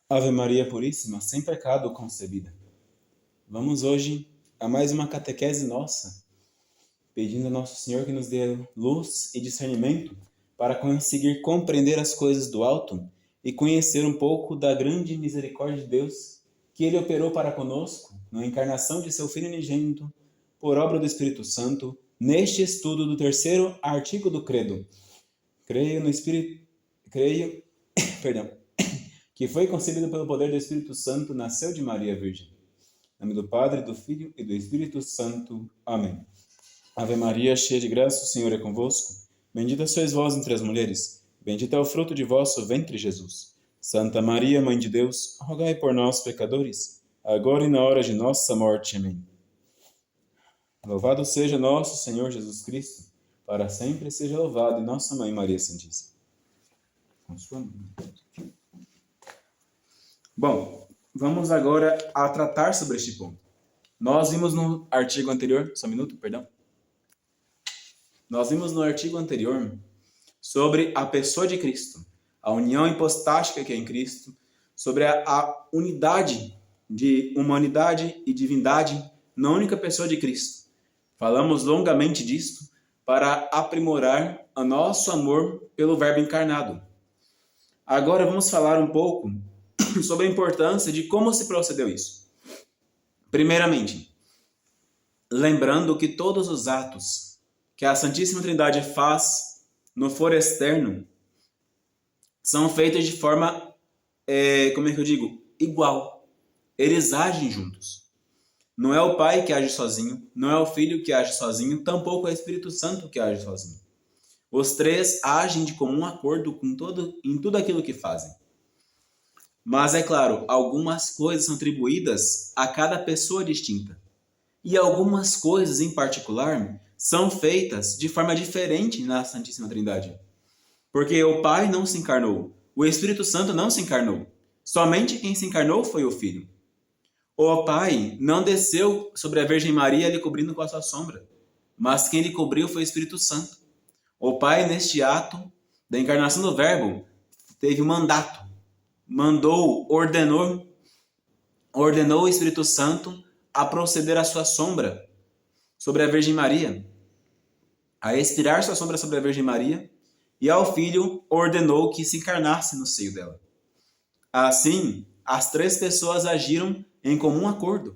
Ave Maria Puríssima, sem pecado concebida. Vamos hoje a mais uma catequese nossa, pedindo a Nosso Senhor que nos dê luz e discernimento para conseguir compreender as coisas do alto e conhecer um pouco da grande misericórdia de Deus que Ele operou para conosco na encarnação de Seu Filho unigênito, por obra do Espírito Santo, neste estudo do terceiro artigo do Credo. Creio, perdão, que foi concebido pelo poder do Espírito Santo, nasceu de Maria Virgem. Em nome do Padre, do Filho e do Espírito Santo. Amém. Ave Maria, cheia de graça, o Senhor é convosco. Bendita sois vós entre as mulheres. Bendito é o fruto de vosso ventre, Jesus. Santa Maria, Mãe de Deus, rogai por nós, pecadores, agora e na hora de nossa morte. Amém. Louvado seja nosso Senhor Jesus Cristo, para sempre seja louvado, e nossa Mãe Maria Santíssima. Com sua mãe. Bom, vamos agora a tratar sobre este ponto. Nós vimos no artigo anterior, só um minuto, perdão. Nós vimos no artigo anterior sobre a pessoa de Cristo, a união hipostática que é em Cristo, sobre a unidade de humanidade e divindade na única pessoa de Cristo. Falamos longamente disto para aprimorar o nosso amor pelo Verbo encarnado. Agora vamos falar um pouco sobre a importância de como se procedeu isso. Primeiramente, lembrando que todos os atos que a Santíssima Trindade faz no foro externo são feitos de forma, igual. Eles agem juntos. Não é o Pai que age sozinho, não é o Filho que age sozinho, tampouco é o Espírito Santo que age sozinho. Os três agem de comum acordo em tudo aquilo que fazem. Mas, é claro, algumas coisas são atribuídas a cada pessoa distinta. E algumas coisas, em particular, são feitas de forma diferente na Santíssima Trindade. Porque o Pai não se encarnou, o Espírito Santo não se encarnou. Somente quem se encarnou foi o Filho. O Pai não desceu sobre a Virgem Maria lhe cobrindo com a sua sombra, mas quem lhe cobriu foi o Espírito Santo. O Pai, neste ato da encarnação do Verbo, teve um mandato. Ordenou o Espírito Santo a proceder à sua sombra sobre a Virgem Maria, a expirar sua sombra sobre a Virgem Maria, e ao Filho ordenou que se encarnasse no seio dela. Assim, as três pessoas agiram em comum acordo.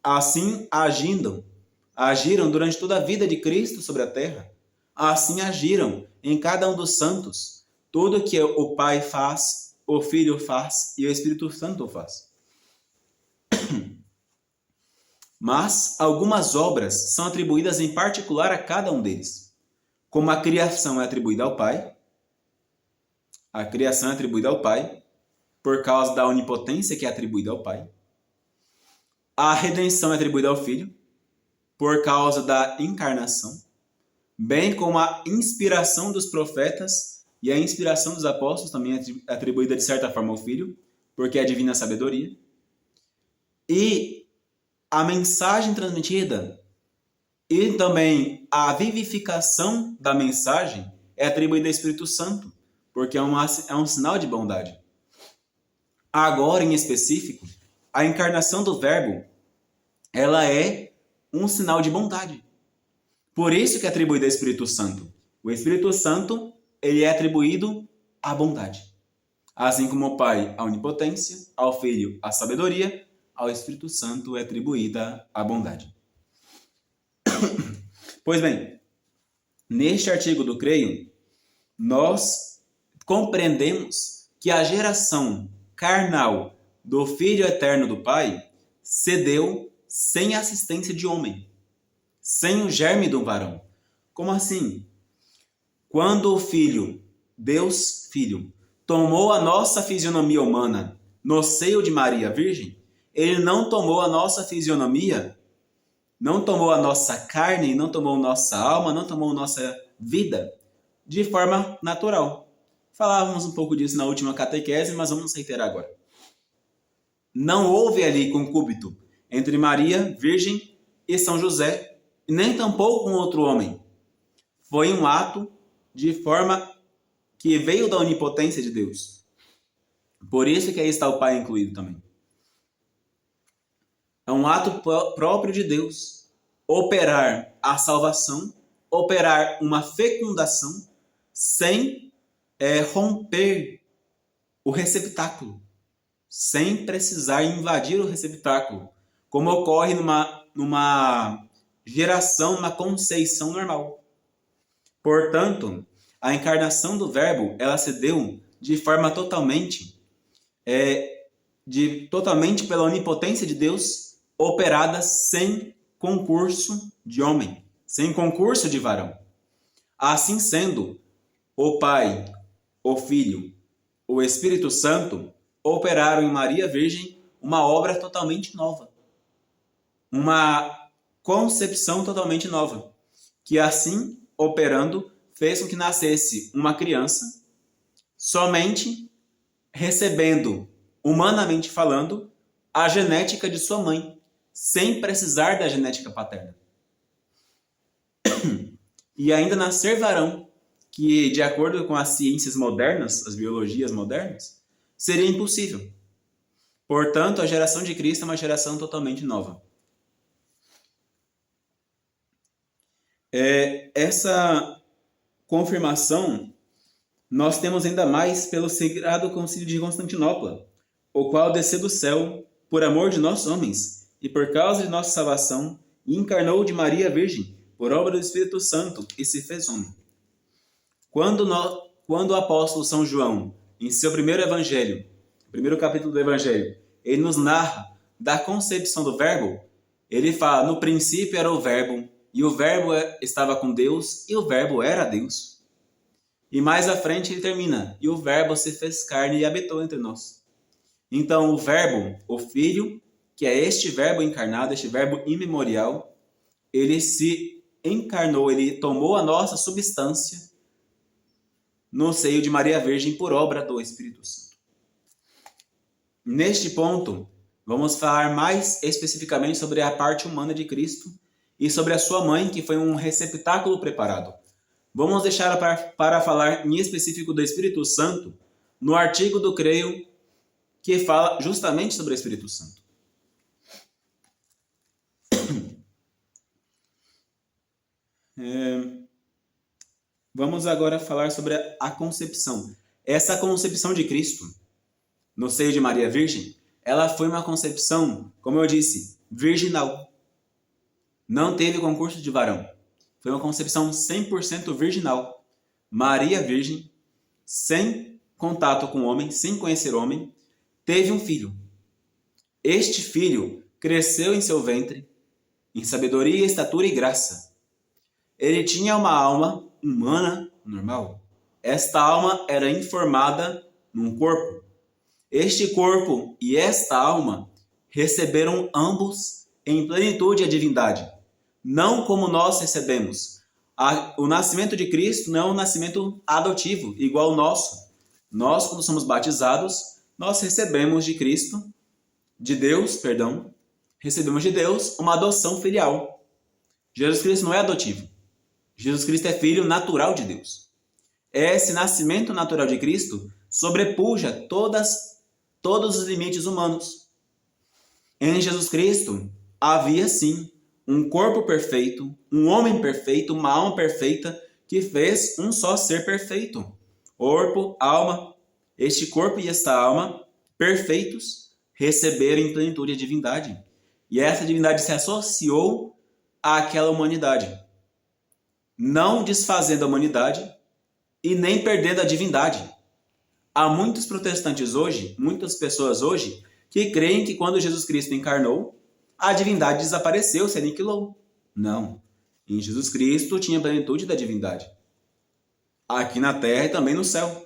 Assim agiram durante toda a vida de Cristo sobre a terra. Assim agiram em cada um dos santos. Tudo que o Pai faz, o Filho faz e o Espírito Santo faz. Mas algumas obras são atribuídas em particular a cada um deles. Como a criação é atribuída ao Pai, por causa da onipotência que é atribuída ao Pai. A redenção é atribuída ao Filho, por causa da encarnação, bem como a inspiração dos profetas e a inspiração dos apóstolos também é atribuída de certa forma ao Filho, porque é a divina sabedoria. E a mensagem transmitida e também a vivificação da mensagem é atribuída ao Espírito Santo, porque é um sinal de bondade. Agora, em específico, a encarnação do Verbo, ela é um sinal de bondade. Por isso que é atribuído ao Espírito Santo. O Espírito Santo, ele é atribuído à bondade. Assim como ao Pai, a onipotência, ao Filho, a sabedoria, ao Espírito Santo é atribuída a bondade. Pois bem, neste artigo do Creio, nós compreendemos que a geração carnal do Filho eterno do Pai se deu sem assistência de homem, sem o germe do varão. Como assim? Quando o Filho, Deus Filho, tomou a nossa fisionomia humana no seio de Maria Virgem, ele não tomou a nossa fisionomia, não tomou a nossa carne, não tomou nossa alma, não tomou nossa vida de forma natural. Falávamos um pouco disso na última catequese, mas vamos reiterar agora. Não houve ali concúbito entre Maria, Virgem, e São José, e nem tampouco com outro homem. Foi um ato de forma que veio da onipotência de Deus. Por isso que aí está o Pai incluído também. É um ato próprio de Deus operar a salvação, operar uma fecundação sem romper o receptáculo, sem precisar invadir o receptáculo, como ocorre numa geração, numa conceição normal. Portanto, a encarnação do Verbo, ela se deu de forma totalmente pela onipotência de Deus, operada sem concurso de homem, sem concurso de varão. Assim sendo, o Pai, o Filho, o Espírito Santo operaram em Maria Virgem uma obra totalmente nova, uma concepção totalmente nova, que assim, operando, fez com que nascesse uma criança somente recebendo, humanamente falando, a genética de sua mãe, sem precisar da genética paterna. E ainda nascer varão, que de acordo com as ciências modernas, as biologias modernas, seria impossível. Portanto, a geração de Cristo é uma geração totalmente nova. Essa confirmação nós temos ainda mais pelo Sagrado Concílio de Constantinopla, o qual desceu do céu por amor de nós homens e por causa de nossa salvação, encarnou de Maria Virgem por obra do Espírito Santo e se fez homem. Quando o apóstolo São João, em seu primeiro evangelho, primeiro capítulo do evangelho, ele nos narra da concepção do Verbo, ele fala, no princípio era o Verbo, e o Verbo estava com Deus, e o Verbo era Deus. E mais à frente ele termina, e o Verbo se fez carne e habitou entre nós. Então o Verbo, o Filho, que é este Verbo encarnado, este Verbo imemorial, ele se encarnou, ele tomou a nossa substância no seio de Maria Virgem por obra do Espírito Santo. Neste ponto, vamos falar mais especificamente sobre a parte humana de Cristo e sobre a sua mãe, que foi um receptáculo preparado. Vamos deixar para falar em específico do Espírito Santo no artigo do Creio, que fala justamente sobre o Espírito Santo. Vamos agora falar sobre a concepção. Essa concepção de Cristo no seio de Maria Virgem, ela foi uma concepção, como eu disse, virginal. Não teve concurso de varão. Foi uma concepção 100% virginal. Maria Virgem, sem contato com o homem, sem conhecer o homem, teve um filho. Este filho cresceu em seu ventre, em sabedoria, estatura e graça. Ele tinha uma alma humana normal. Esta alma era informada num corpo. Este corpo e esta alma receberam ambos em plenitude a divindade, não como nós recebemos. O nascimento de Cristo não é um nascimento adotivo, igual ao nosso. Nós, quando somos batizados, nós recebemos de Deus, recebemos de Deus uma adoção filial. Jesus Cristo não é adotivo. Jesus Cristo é filho natural de Deus. Esse nascimento natural de Cristo sobrepuja todos os limites humanos. Em Jesus Cristo havia sim um corpo perfeito, um homem perfeito, uma alma perfeita que fez um só ser perfeito. Corpo, alma, este corpo e esta alma perfeitos receberam em plenitude a divindade. E essa divindade se associou àquela humanidade, não desfazendo a humanidade e nem perdendo a divindade. Há muitos protestantes hoje, muitas pessoas hoje, que creem que quando Jesus Cristo encarnou, a divindade desapareceu, se aniquilou. Não. Em Jesus Cristo tinha a plenitude da divindade. Aqui na terra e também no céu.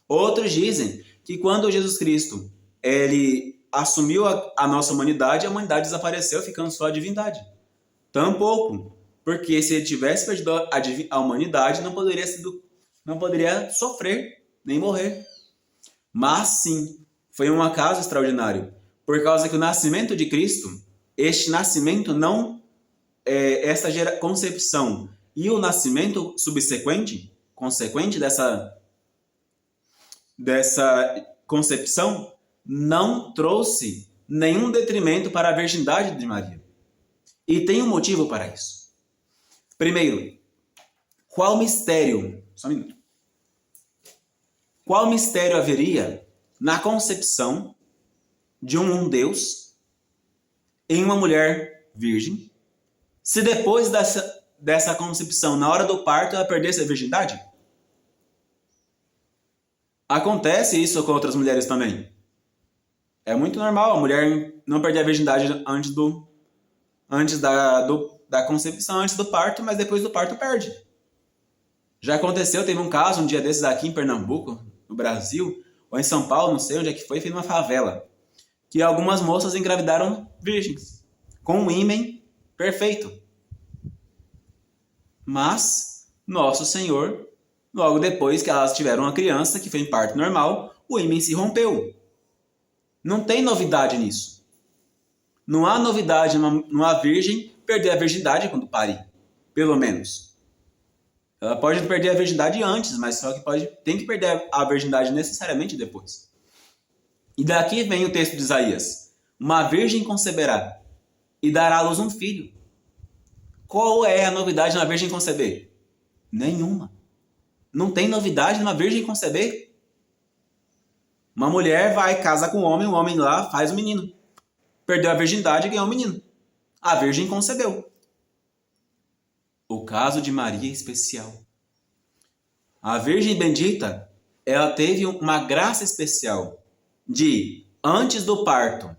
Outros dizem que quando Jesus Cristo ele assumiu a nossa humanidade, a humanidade desapareceu, ficando só a divindade. Tampouco. Porque se ele tivesse perdido a humanidade, não poderia sofrer, nem morrer. Mas sim, foi um acaso extraordinário. Por causa que o nascimento de Cristo, este nascimento não, esta concepção e o nascimento subsequente, consequente dessa concepção não trouxe nenhum detrimento para a virgindade de Maria. E tem um motivo para isso. Primeiro, qual mistério? Só um minuto. Qual mistério haveria na concepção de um Deus em uma mulher virgem, se depois dessa concepção, na hora do parto, ela perdesse a virgindade? Acontece isso com outras mulheres também. É muito normal a mulher não perder a virgindade antes da concepção, antes do parto, mas depois do parto perde. Já aconteceu, teve um caso um dia desses aqui em Pernambuco, no Brasil, ou em São Paulo, não sei onde é que foi numa favela, que algumas moças engravidaram virgens, com um ímen perfeito. Mas Nosso Senhor, logo depois que elas tiveram uma criança, que foi em parto normal, o ímen se rompeu. Não tem novidade nisso. Não há novidade numa virgem perder a virgindade quando parir, pelo menos. Ela pode perder a virgindade antes, mas só que tem que perder a virgindade necessariamente depois. E daqui vem o texto de Isaías. Uma virgem conceberá e dará à luz um filho. Qual é a novidade na virgem conceber? Nenhuma. Não tem novidade numa virgem conceber. Uma mulher vai, casa com um homem, o homem lá faz o menino. Perdeu a virgindade e ganhou o menino. A virgem concebeu. O caso de Maria é especial. A Virgem Bendita, ela teve uma graça especial de, antes do parto,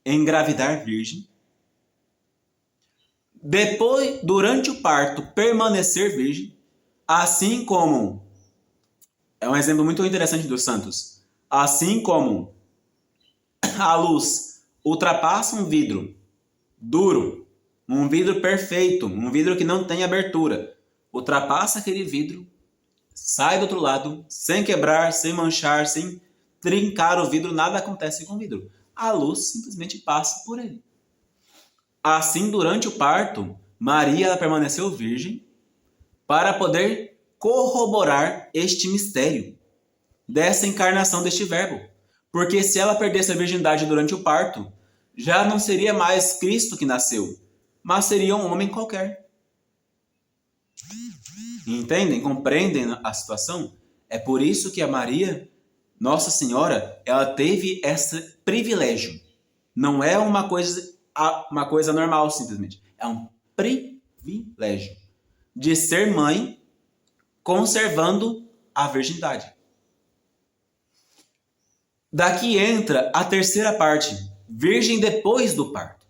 engravidar virgem. Depois, durante o parto, permanecer virgem. Assim como, é um exemplo muito interessante dos santos, assim como a luz ultrapassa um vidro duro, um vidro perfeito, um vidro que não tem abertura, ultrapassa aquele vidro, sai do outro lado, sem quebrar, sem manchar, sem trincar o vidro, nada acontece com o vidro. A luz simplesmente passa por ele. Assim, durante o parto, Maria ela permaneceu virgem para poder corroborar este mistério dessa encarnação deste verbo. Porque se ela perdesse a virgindade durante o parto, já não seria mais Cristo que nasceu, mas seria um homem qualquer. Entendem? Compreendem a situação? É por isso que a Maria, Nossa Senhora, ela teve esse privilégio. Não é uma coisa normal, simplesmente. É um privilégio de ser mãe conservando a virgindade. Daqui entra a terceira parte, virgem depois do parto.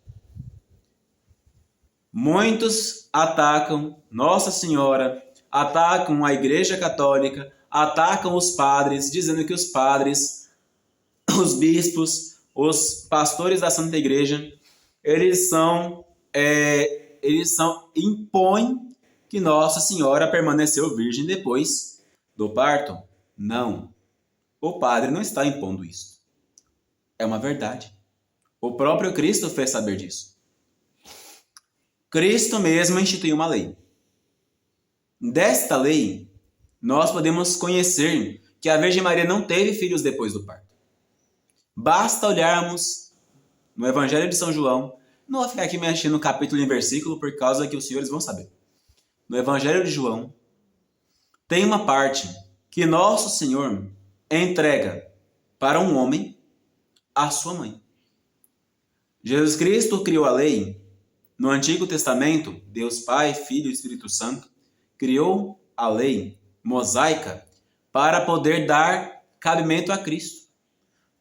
Muitos atacam Nossa Senhora, atacam a Igreja Católica, atacam os padres, dizendo que os padres, os bispos, os pastores da Santa Igreja, eles impõem que Nossa Senhora permaneceu virgem depois do parto. Não. O padre não está impondo isso. É uma verdade. O próprio Cristo fez saber disso. Cristo mesmo instituiu uma lei. Desta lei, nós podemos conhecer que a Virgem Maria não teve filhos depois do parto. Basta olharmos no Evangelho de São João. Não vou ficar aqui mexendo no capítulo e versículo por causa que os senhores vão saber. No Evangelho de João, tem uma parte que Nosso Senhor entrega para um homem a sua mãe. Jesus Cristo criou a lei. No Antigo Testamento, Deus Pai, Filho e Espírito Santo criou a lei mosaica para poder dar cabimento a Cristo.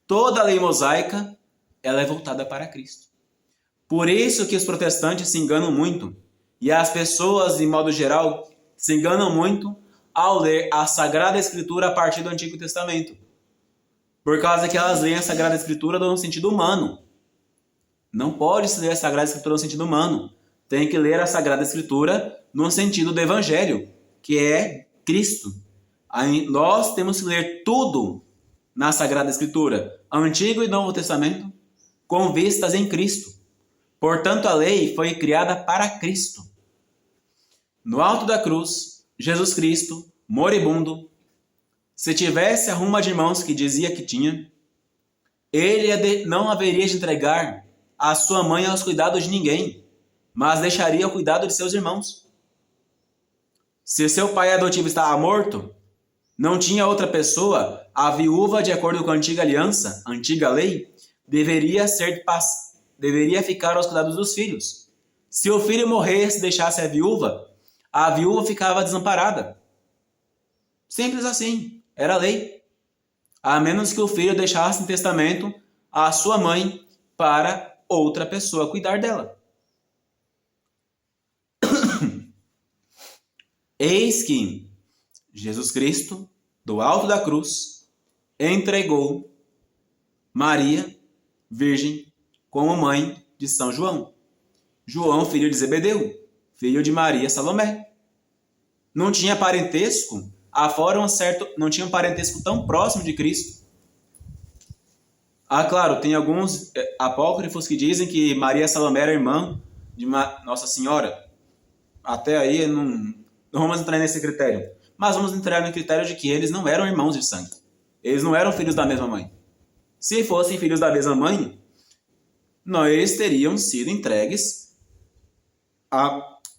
Toda a lei mosaica ela é voltada para Cristo. Por isso que os protestantes se enganam muito e as pessoas, de modo geral, se enganam muito ao ler a Sagrada Escritura a partir do Antigo Testamento. Por causa que elas leem a Sagrada Escritura no sentido humano. Não pode se ler a Sagrada Escritura no sentido humano. Tem que ler a Sagrada Escritura no sentido do Evangelho, que é Cristo. Aí nós temos que ler tudo na Sagrada Escritura, Antigo e Novo Testamento, com vistas em Cristo. Portanto, a lei foi criada para Cristo. No alto da cruz, Jesus Cristo, moribundo, Se tivesse a ruma de irmãos que dizia que tinha, ele não haveria de entregar a sua mãe aos cuidados de ninguém, mas deixaria ao cuidado de seus irmãos. Se seu pai adotivo estava morto, não tinha outra pessoa, a viúva, de acordo com a antiga aliança, a antiga lei, deveria ficar aos cuidados dos filhos. Se o filho morresse e deixasse a viúva ficava desamparada. Simples assim, era a lei. A menos que o filho deixasse em testamento a sua mãe para outra pessoa cuidar dela. Eis que Jesus Cristo, do alto da cruz, entregou Maria, virgem, como mãe de São João. João, filho de Zebedeu, filho de Maria Salomé. Não tinha parentesco, afora não tinha um parentesco tão próximo de Cristo. Claro, tem alguns apócrifos que dizem que Maria Salomé era irmã de Nossa Senhora. Até aí não vamos entrar nesse critério. Mas vamos entrar no critério de que eles não eram irmãos de sangue. Eles não eram filhos da mesma mãe. Se fossem filhos da mesma mãe, eles teriam sido entregues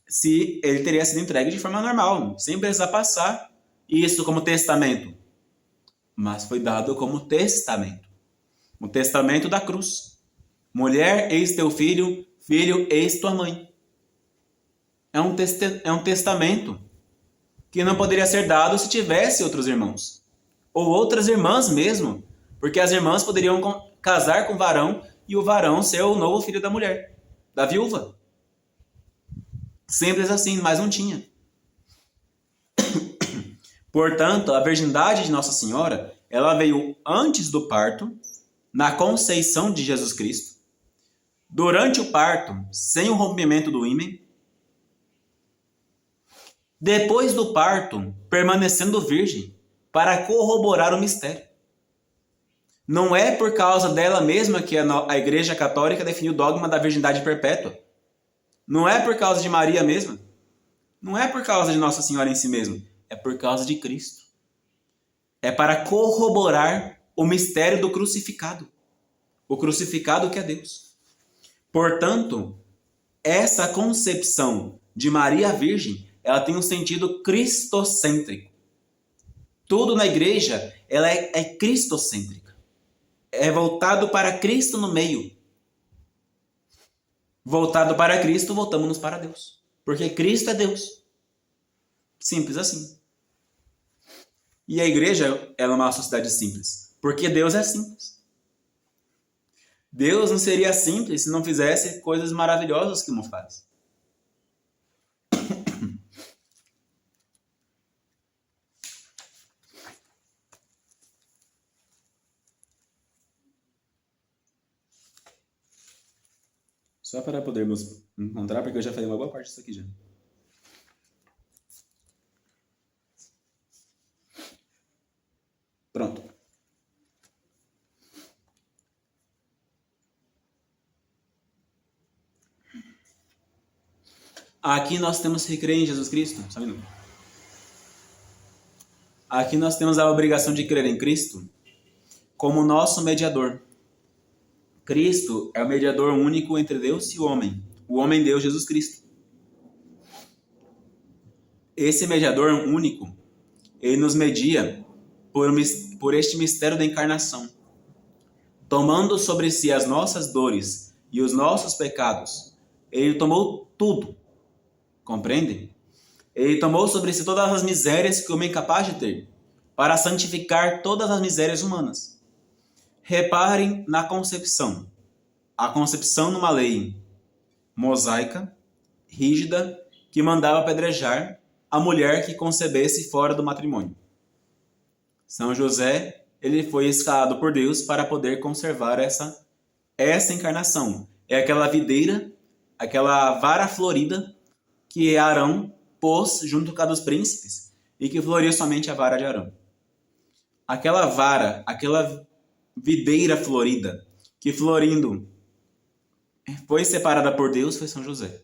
se ele teria sido entregue de forma normal, sem precisar passar isso como testamento. Mas foi dado como testamento. O testamento da cruz. Mulher, eis teu filho, filho, eis tua mãe. É um testamento que não poderia ser dado se tivesse outros irmãos. Ou outras irmãs mesmo, porque as irmãs poderiam casar com o varão e o varão ser o novo filho da mulher, da viúva. Simples assim, mas não tinha. Portanto, a virgindade de Nossa Senhora, ela veio antes do parto, na conceição de Jesus Cristo, durante o parto, sem o rompimento do ímen, depois do parto, permanecendo virgem, para corroborar o mistério. Não é por causa dela mesma que a Igreja Católica definiu o dogma da virgindade perpétua. Não é por causa de Maria mesma. Não é por causa de Nossa Senhora em si mesma. É por causa de Cristo. É para corroborar o mistério do crucificado. O crucificado que é Deus. Portanto, essa concepção de Maria Virgem, ela tem um sentido cristocêntrico. Tudo na igreja, ela é cristocêntrica. É voltado para Cristo no meio. Voltado para Cristo, voltamos-nos para Deus. Porque Cristo é Deus. Simples assim. E a igreja, ela é uma sociedade simples. Porque Deus é simples. Deus não seria simples se não fizesse coisas maravilhosas que não faz. Só para podermos encontrar, porque eu já falei uma boa parte disso aqui já. Pronto. Aqui nós temos que crer em Jesus Cristo. Só um minuto. Aqui nós temos a obrigação de crer em Cristo como nosso mediador. Cristo é o mediador único entre Deus e o homem Deus, Jesus Cristo. Esse mediador único, ele nos media por este mistério da encarnação, tomando sobre si as nossas dores e os nossos pecados. Ele tomou tudo, compreendem? Ele tomou sobre si todas as misérias que o homem é capaz de ter, para santificar todas as misérias humanas. Reparem na concepção. A concepção numa lei mosaica, rígida, que mandava apedrejar a mulher que concebesse fora do matrimônio. São José, ele foi escalado por Deus para poder conservar essa encarnação. É aquela videira, aquela vara florida que Arão pôs junto com a dos príncipes e que floria somente a vara de Arão. Aquela vara, aquela videira florida, que florindo foi separada por Deus, foi São José.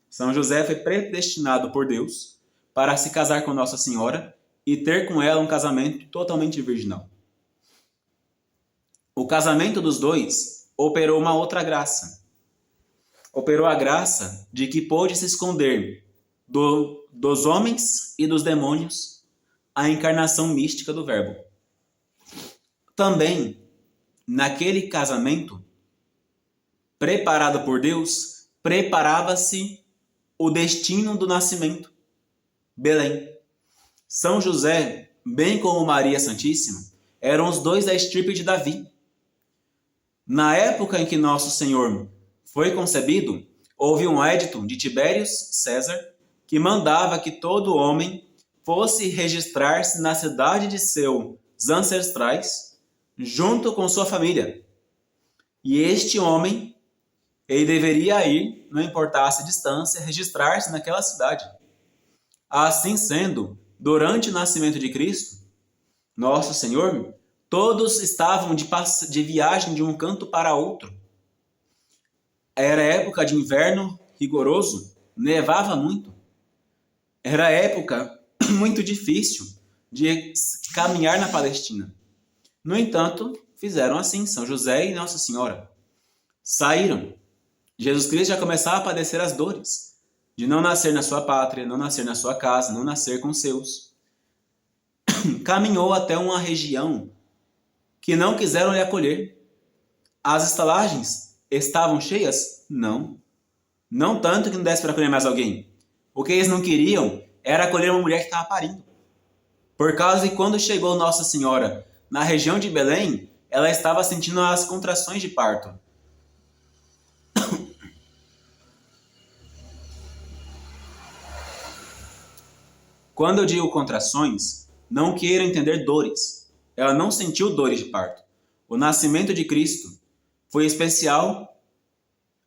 São José foi predestinado por Deus para se casar com Nossa Senhora e ter com ela um casamento totalmente virginal. O casamento dos dois operou uma outra graça. Operou a graça de que pôde se esconder dos homens e dos demônios a encarnação mística do Verbo. Também, naquele casamento, preparado por Deus, preparava-se o destino do nascimento, Belém. São José, bem como Maria Santíssima, eram os dois da estirpe de Davi. Na época em que Nosso Senhor foi concebido, houve um edito de Tibério César que mandava que todo homem fosse registrar-se na cidade de seus ancestrais, junto com sua família. E este homem, ele deveria ir, não importasse a distância, registrar-se naquela cidade. Assim sendo, durante o nascimento de Cristo, Nosso Senhor, todos estavam de viagem de um canto para outro. Era época de inverno rigoroso, nevava muito. Era época muito difícil de caminhar na Palestina. No entanto, fizeram assim, São José e Nossa Senhora. Saíram. Jesus Cristo já começava a padecer as dores de não nascer na sua pátria, não nascer na sua casa, não nascer com seus. Caminhou até uma região que não quiseram lhe acolher. As estalagens estavam cheias? Não. Não tanto que não desse para acolher mais alguém. O que eles não queriam era acolher uma mulher que estava parindo. Por causa que quando chegou Nossa Senhora na região de Belém, ela estava sentindo as contrações de parto. Quando eu digo contrações, não quero entender dores. Ela não sentiu dores de parto. O nascimento de Cristo foi especial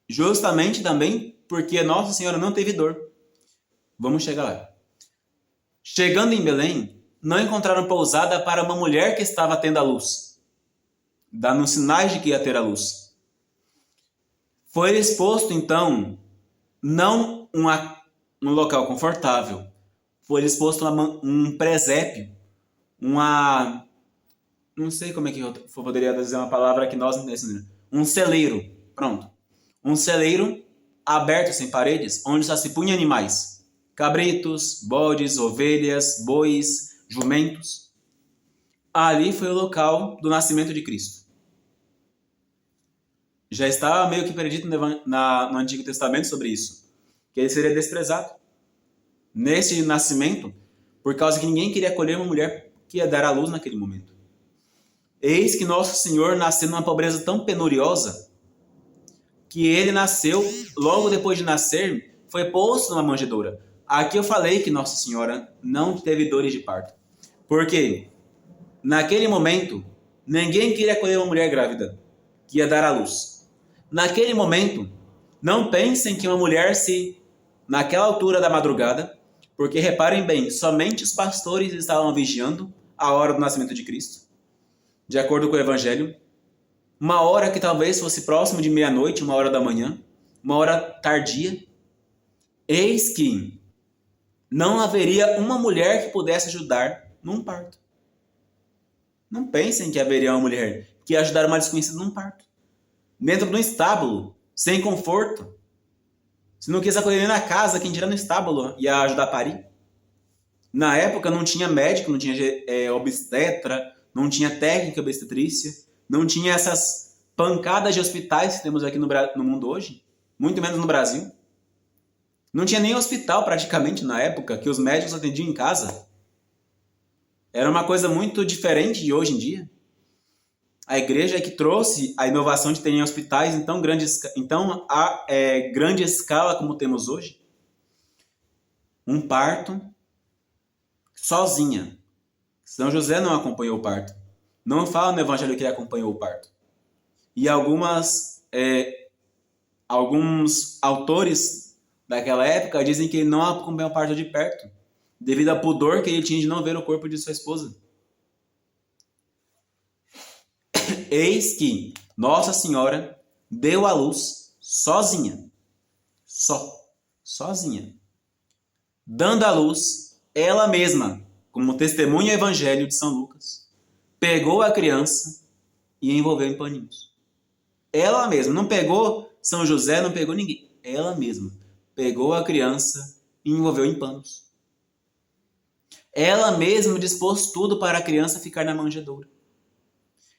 justamente também porque Nossa Senhora não teve dor. Vamos chegar lá. Chegando em Belém, não encontraram pousada para uma mulher que estava tendo a luz, dando sinais de que ia ter a luz. Foi exposto, então, não um local confortável, foi exposto um presépio, não sei como é que eu poderia dizer uma palavra que nós não entendemos, um celeiro, pronto. Um celeiro aberto sem paredes, onde só se punha animais, cabritos, bodes, ovelhas, bois, jumentos. Ali foi o local do nascimento de Cristo. Já estava meio que predito no Antigo Testamento sobre isso, que ele seria desprezado nesse nascimento, por causa que ninguém queria acolher uma mulher que ia dar à luz naquele momento. Eis que Nosso Senhor nasceu numa pobreza tão penuriosa, que ele nasceu, logo depois de nascer, foi posto numa manjedoura. Aqui eu falei que Nossa Senhora não teve dores de parto. Porque naquele momento, ninguém queria acolher uma mulher grávida que ia dar à luz. Naquele momento, não pensem que uma mulher naquela altura da madrugada, porque reparem bem, somente os pastores estavam vigiando a hora do nascimento de Cristo, de acordo com o Evangelho. Uma hora que talvez fosse próximo de meia-noite, uma hora da manhã, uma hora tardia. Eis que não haveria uma mulher que pudesse ajudar num parto. Não pensem que haveria uma mulher que ia ajudar uma desconhecida num parto. Dentro de um estábulo, sem conforto. Se não quis acolher nem na casa, quem dirá no estábulo ia ajudar a parir. Na época não tinha médico, não tinha obstetra, não tinha técnica obstetrícia, não tinha essas pancadas de hospitais que temos aqui no mundo hoje, muito menos no Brasil. Não tinha nem hospital praticamente na época, que os médicos atendiam em casa. Era uma coisa muito diferente de hoje em dia. A igreja é que trouxe a inovação de terem hospitais em tão grande escala como temos hoje. Um parto sozinha. São José não acompanhou o parto. Não fala no Evangelho que ele acompanhou o parto. E alguns autores daquela época dizem que ele não acompanhou o parto de perto, devido ao pudor que ele tinha de não ver o corpo de sua esposa. Eis que Nossa Senhora deu à luz sozinha. Sozinha. Dando à luz ela mesma, como testemunha evangelho de São Lucas, pegou a criança e envolveu em paninhos. Ela mesma, não pegou São José, não pegou ninguém. Ela mesma pegou a criança e envolveu em panos. Ela mesma dispôs tudo para a criança ficar na manjedoura.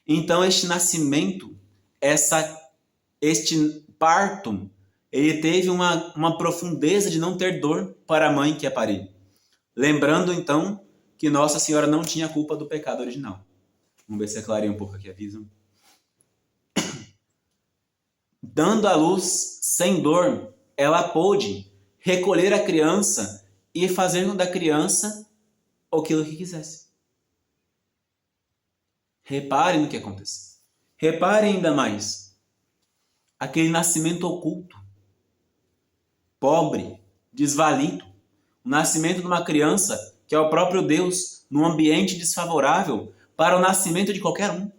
Então este nascimento, este parto, ele teve uma profundeza de não ter dor para a mãe que ia parir. Lembrando então que Nossa Senhora não tinha culpa do pecado original. Vamos ver se aclarei um pouco aqui a visão. Dando à luz sem dor, ela pôde recolher a criança e fazer da criança aquilo que quisesse. Reparem no que aconteceu. Reparem ainda mais. Aquele nascimento oculto, pobre, desvalido, o nascimento de uma criança que é o próprio Deus num ambiente desfavorável para o nascimento de qualquer um,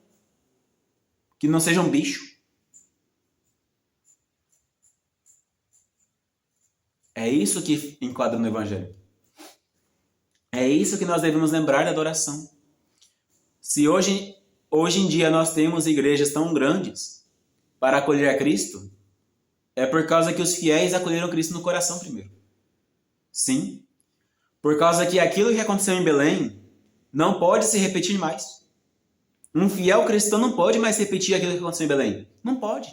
que não seja um bicho. É isso que enquadra no Evangelho. É isso que nós devemos lembrar da adoração. Se hoje em dia nós temos igrejas tão grandes para acolher a Cristo, é por causa que os fiéis acolheram Cristo no coração primeiro. Sim, por causa que aquilo que aconteceu em Belém não pode se repetir mais. Um fiel cristão não pode mais repetir aquilo que aconteceu em Belém. Não pode.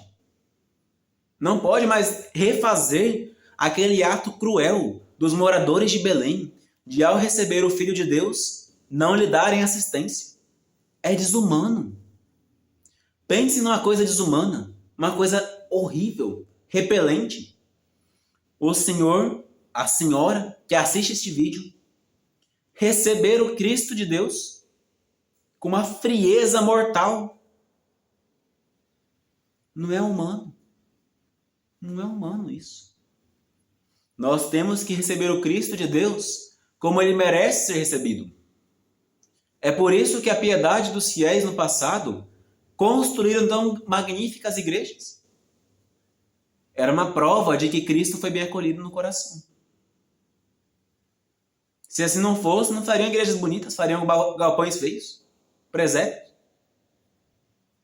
Não pode mais refazer aquele ato cruel dos moradores de Belém, de ao receber o Filho de Deus, não lhe darem assistência. É desumano. Pense numa coisa desumana, uma coisa horrível, repelente. O senhor, a senhora que assiste este vídeo, receber o Cristo de Deus com uma frieza mortal. Não é humano. Não é humano isso. Nós temos que receber o Cristo de Deus como ele merece ser recebido. É por isso que a piedade dos fiéis no passado construíram tão magníficas igrejas. Era uma prova de que Cristo foi bem acolhido no coração. Se assim não fosse, não fariam igrejas bonitas, fariam galpões feios, presépios,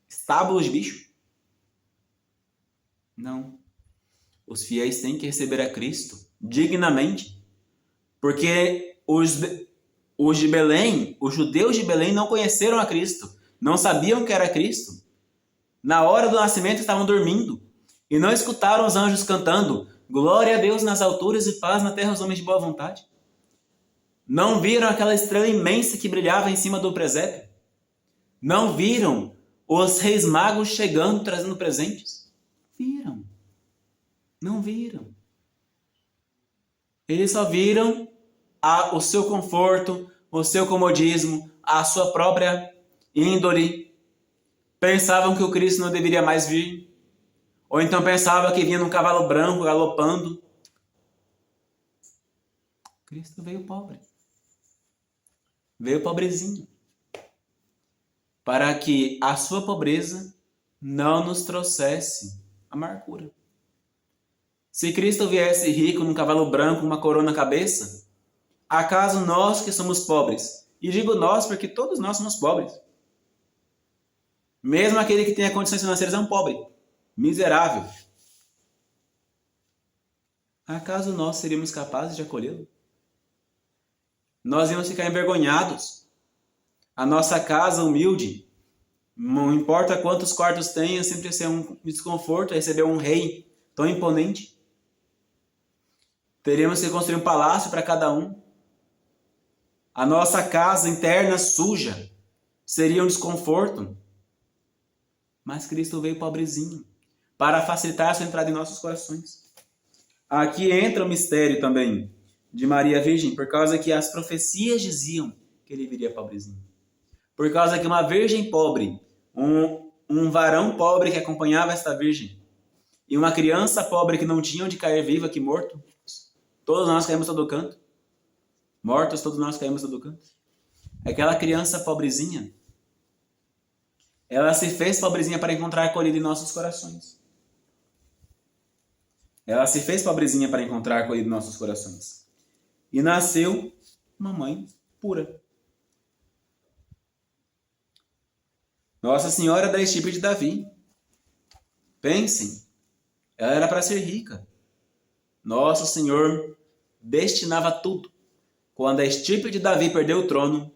estábulos de bicho. Não. Os fiéis têm que receber a Cristo dignamente, porque os de Belém, os judeus de Belém não conheceram a Cristo, não sabiam que era Cristo. Na hora do nascimento estavam dormindo e não escutaram os anjos cantando glória a Deus nas alturas e paz na terra aos homens de boa vontade. Não viram aquela estrela imensa que brilhava em cima do presépio. Não viram os reis magos chegando trazendo presentes. Viram. Não viram. Eles só viram o seu conforto, o seu comodismo, a sua própria índole. Pensavam que o Cristo não deveria mais vir. Ou então pensavam que vinha num cavalo branco galopando. Cristo veio pobre. Veio pobrezinho. Para que a sua pobreza não nos trouxesse amargura. Se Cristo viesse rico num cavalo branco, uma coroa na cabeça, acaso nós que somos pobres, e digo nós porque todos nós somos pobres, mesmo aquele que tem condições financeiras é um pobre, miserável, acaso nós seríamos capazes de acolhê-lo? Nós íamos ficar envergonhados. A nossa casa humilde, não importa quantos quartos tenha, sempre ser um desconforto receber um rei tão imponente. Teríamos que construir um palácio para cada um. A nossa casa interna suja seria um desconforto. Mas Cristo veio pobrezinho para facilitar a sua entrada em nossos corações. Aqui entra o mistério também de Maria Virgem, por causa que as profecias diziam que ele viria pobrezinho. Por causa que uma virgem pobre, um varão pobre que acompanhava esta virgem, e uma criança pobre que não tinha onde cair viva, que morto, todos nós caímos todo canto. Mortos, todos nós caímos todo canto. Aquela criança pobrezinha, ela se fez pobrezinha para encontrar acolhida em nossos corações. Ela se fez pobrezinha para encontrar acolhida em nossos corações. E nasceu uma mãe pura. Nossa Senhora da estirpe de Davi. Pensem, ela era para ser rica. Nosso Senhor destinava tudo. Quando a estirpe de Davi perdeu o trono,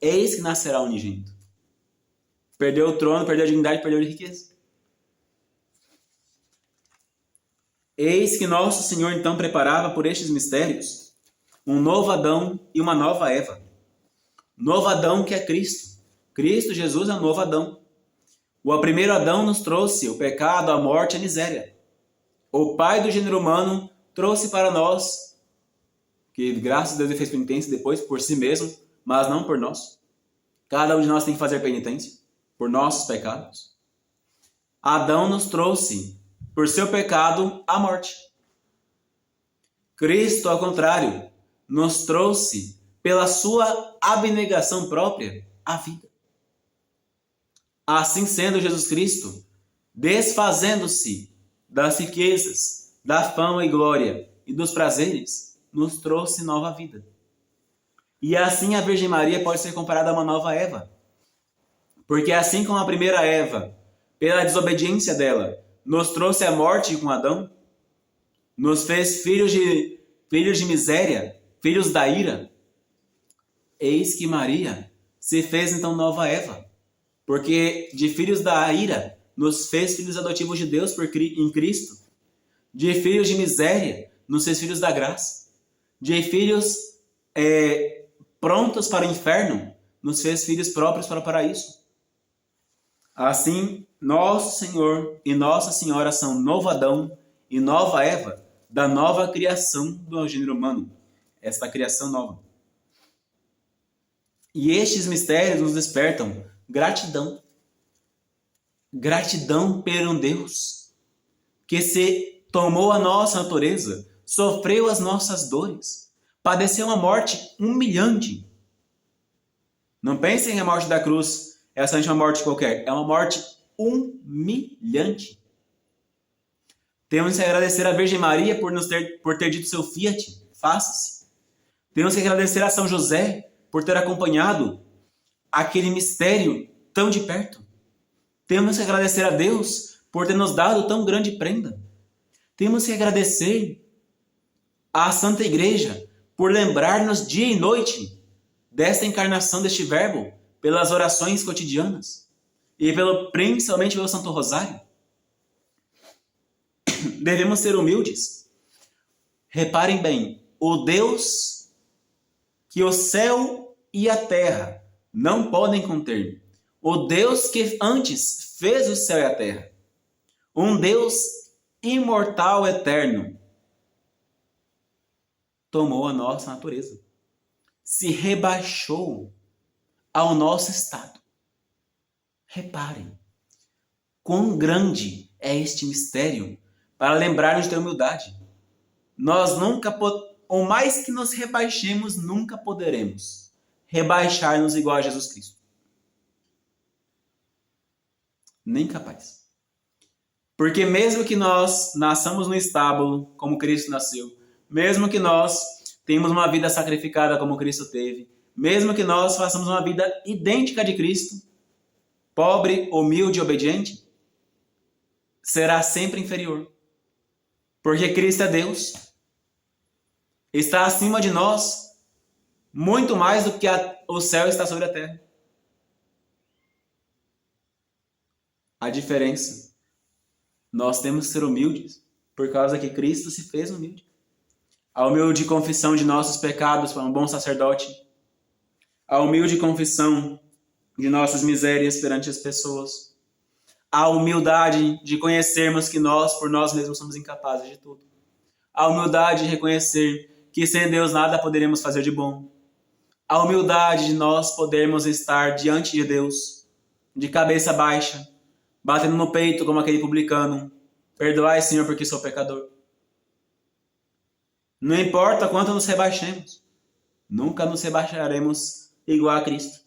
eis que nascerá o unigênito. Perdeu o trono, perdeu a dignidade, perdeu a riqueza. Eis que nosso Senhor então preparava por estes mistérios um novo Adão e uma nova Eva. Novo Adão que é Cristo. Cristo Jesus é o novo Adão. O primeiro Adão nos trouxe o pecado, a morte e a miséria. O Pai do gênero humano trouxe para nós, que graças a Deus ele fez penitência depois por si mesmo, mas não por nós. Cada um de nós tem que fazer penitência por nossos pecados. Adão nos trouxe, por seu pecado, a morte. Cristo, ao contrário, nos trouxe, pela sua abnegação própria, a vida. Assim sendo, Jesus Cristo, desfazendo-se das riquezas, da fama e glória e dos prazeres, nos trouxe nova vida. E assim a Virgem Maria pode ser comparada a uma nova Eva. Porque assim como a primeira Eva, pela desobediência dela, nos trouxe a morte com Adão, nos fez filhos de miséria, filhos da ira, eis que Maria se fez então nova Eva. Porque de filhos da ira, nos fez filhos adotivos de Deus em Cristo. De filhos de miséria, nos fez filhos da graça. De filhos prontos para o inferno, nos fez filhos próprios para o paraíso. Assim, nosso Senhor e Nossa Senhora são novo Adão e nova Eva da nova criação do gênero humano. Esta criação nova. E estes mistérios nos despertam gratidão. Gratidão perante Deus, que se tomou a nossa natureza, sofreu as nossas dores, padeceu uma morte humilhante. Não pensem que a morte da cruz é somente uma morte qualquer, é uma morte humilhante. Temos que agradecer a Virgem Maria por ter dito seu fiat, faça-se. Temos que agradecer a São José por ter acompanhado aquele mistério tão de perto. Temos que agradecer a Deus por ter nos dado tão grande prenda. Temos que agradecer à Santa Igreja por lembrar-nos dia e noite desta encarnação deste Verbo pelas orações cotidianas e principalmente pelo Santo Rosário. Devemos ser humildes. Reparem bem, o Deus que o céu e a terra não podem conter, o Deus que antes fez o céu e a terra, um Deus imortal, eterno, tomou a nossa natureza, se rebaixou ao nosso estado. Reparem, quão grande é este mistério para lembrar-nos de humildade. Nós nunca, ou mais que nos rebaixemos, nunca poderemos rebaixar-nos igual a Jesus Cristo. Nem capaz. Porque mesmo que nós nasçamos no estábulo, como Cristo nasceu, mesmo que nós tenhamos uma vida sacrificada como Cristo teve, mesmo que nós façamos uma vida idêntica de Cristo, pobre, humilde e obediente, será sempre inferior. Porque Cristo é Deus. Está acima de nós, muito mais do que o céu está sobre a terra. A diferença, nós temos que ser humildes, por causa que Cristo se fez humilde. A humilde confissão de nossos pecados para um bom sacerdote, a humilde confissão de nossas misérias perante as pessoas, a humildade de conhecermos que nós, por nós mesmos, somos incapazes de tudo, a humildade de reconhecer que sem Deus nada poderemos fazer de bom, a humildade de nós podermos estar diante de Deus, de cabeça baixa, batendo no peito como aquele publicano, perdoai, Senhor, porque sou pecador. Não importa quanto nos rebaixemos, nunca nos rebaixaremos igual a Cristo.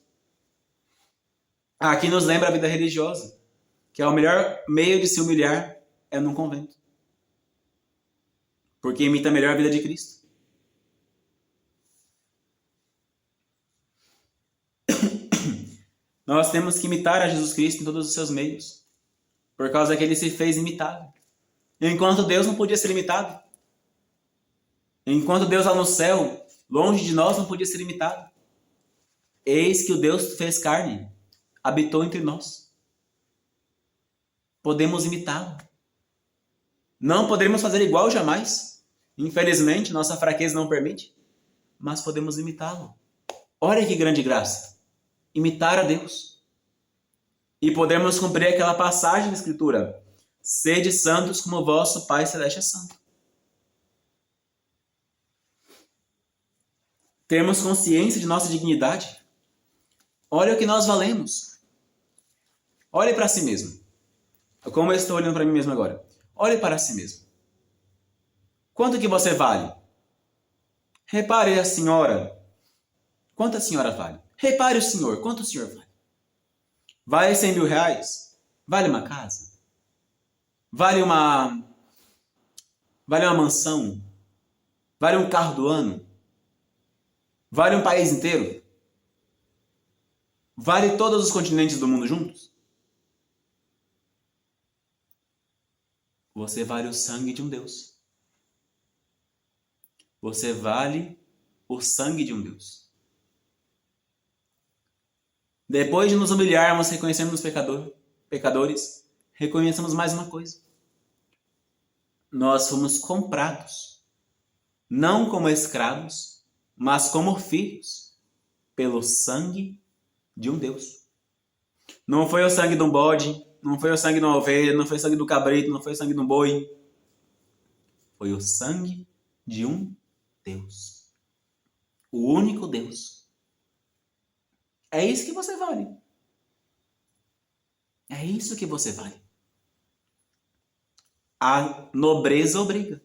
Aqui nos lembra a vida religiosa, que é o melhor meio de se humilhar é num convento. Porque imita melhor a vida de Cristo. Nós temos que imitar a Jesus Cristo em todos os seus meios, por causa que ele se fez imitável. Enquanto Deus não podia ser imitado. Enquanto Deus lá no céu, longe de nós, não podia ser imitado. Eis que o Deus fez carne, habitou entre nós. Podemos imitá-lo. Não poderemos fazer igual jamais. Infelizmente, nossa fraqueza não permite. Mas podemos imitá-lo. Olha que grande graça. Imitar a Deus. E podemos cumprir aquela passagem da Escritura. Sede santos como o vosso Pai Celeste é santo. Termos consciência de nossa dignidade. Olha o que nós valemos. Olhe para si mesmo. Como eu estou olhando para mim mesmo agora. Olhe para si mesmo. Quanto que você vale? Repare a senhora. Quanto a senhora vale? Repare o senhor. Quanto o senhor vale? Vale 100 mil reais? Vale uma casa? Vale uma mansão? Vale um carro do ano? Vale um país inteiro? Vale todos os continentes do mundo juntos? Você vale o sangue de um Deus. Você vale o sangue de um Deus. Depois de nos humilharmos, reconhecermos pecadores, reconheçamos mais uma coisa. Nós fomos comprados, não como escravos, mas como filhos, pelo sangue de um Deus. Não foi o sangue de um bode, não foi o sangue de uma ovelha, não foi o sangue do cabrito, não foi o sangue de um boi. Foi o sangue de um Deus. O único Deus. É isso que você vale. É isso que você vale. A nobreza obriga.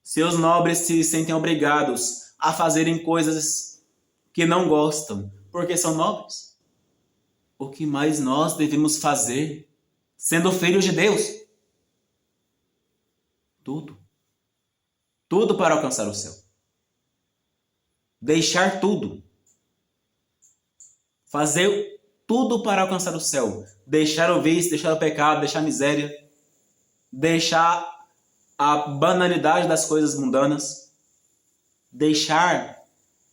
Se os nobres se sentem obrigados a fazerem coisas que não gostam, porque são nobres, o que mais nós devemos fazer, sendo filhos de Deus? Tudo. Tudo para alcançar o céu. Deixar tudo. Fazer tudo para alcançar o céu. Deixar o vício, deixar o pecado, deixar a miséria. Deixar a banalidade das coisas mundanas. Deixar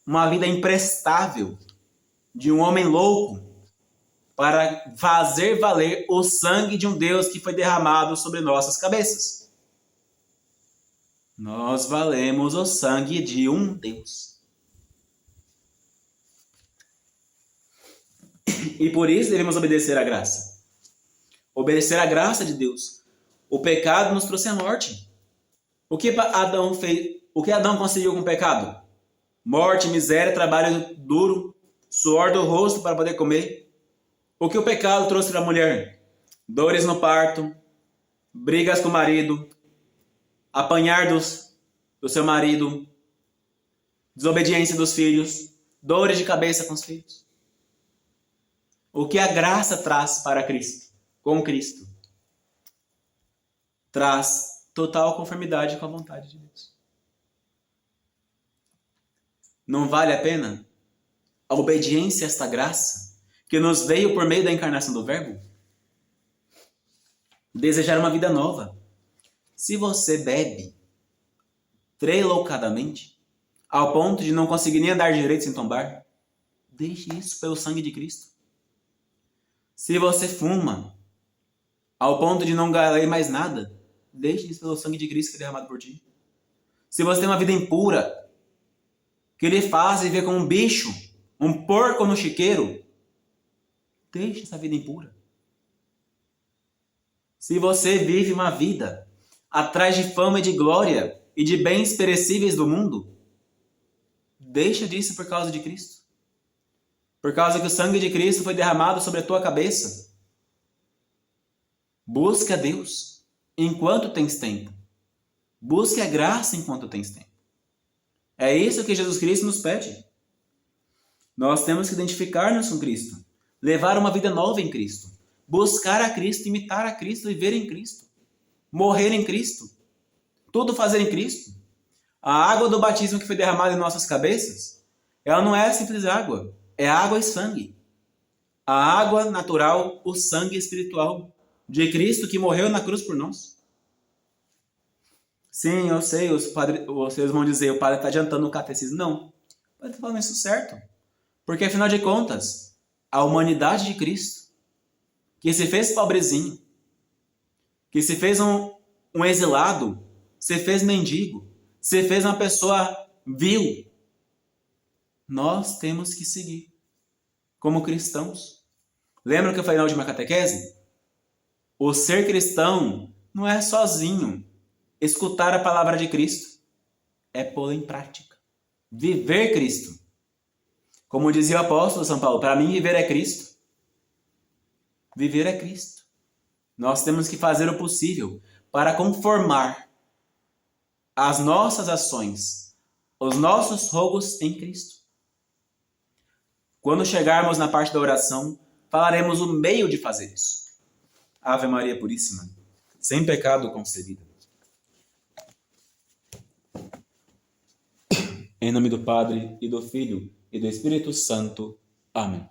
uma vida imprestável de um homem louco para fazer valer o sangue de um Deus que foi derramado sobre nossas cabeças. Nós valemos o sangue de um Deus. E por isso devemos obedecer à graça. Obedecer à graça de Deus. O pecado nos trouxe a morte. O que Adão fez? O que Adão conseguiu com o pecado? Morte, miséria, trabalho duro, suor do rosto para poder comer. O que o pecado trouxe para a mulher? Dores no parto, brigas com o marido, apanhar do seu marido, desobediência dos filhos, dores de cabeça com os filhos. O que a graça traz para Cristo, com Cristo? Traz total conformidade com a vontade de Deus. Não vale a pena a obediência a esta graça que nos veio por meio da encarnação do Verbo? Desejar uma vida nova. Se você bebe treloucadamente, ao ponto de não conseguir nem andar direito sem tombar, deixe isso pelo sangue de Cristo. Se você fuma, ao ponto de não ganhar mais nada, deixe isso pelo sangue de Cristo que é derramado por ti. Se você tem uma vida impura, que lhe faz viver como um bicho, um porco no chiqueiro, deixe essa vida impura. Se você vive uma vida atrás de fama e de glória e de bens perecíveis do mundo, deixa disso por causa de Cristo. Por causa que o sangue de Cristo foi derramado sobre a tua cabeça. Busque a Deus enquanto tens tempo. Busque a graça enquanto tens tempo. É isso que Jesus Cristo nos pede. Nós temos que identificar-nos com Cristo. Levar uma vida nova em Cristo. Buscar a Cristo, imitar a Cristo, viver em Cristo. Morrer em Cristo. Tudo fazer em Cristo. A água do batismo que foi derramada em nossas cabeças, ela não é simples água. É água e sangue. A água natural, o sangue espiritual de Cristo que morreu na cruz por nós. Sim, eu sei, vocês vão dizer, o padre está adiantando o catecismo. Não, o padre está falando isso certo. Porque, afinal de contas, a humanidade de Cristo, que se fez pobrezinho, que se fez um exilado, se fez mendigo, se fez uma pessoa vil, nós temos que seguir como cristãos. Lembra que eu falei na última catequese? O ser cristão não é sozinho escutar a palavra de Cristo, é pô-la em prática. Viver Cristo. Como dizia o apóstolo São Paulo, para mim viver é Cristo. Viver é Cristo. Nós temos que fazer o possível para conformar as nossas ações, os nossos rogos em Cristo. Quando chegarmos na parte da oração, falaremos o meio de fazer isso. Ave Maria Puríssima, sem pecado concebida. Em nome do Padre, e do Filho, e do Espírito Santo. Amém.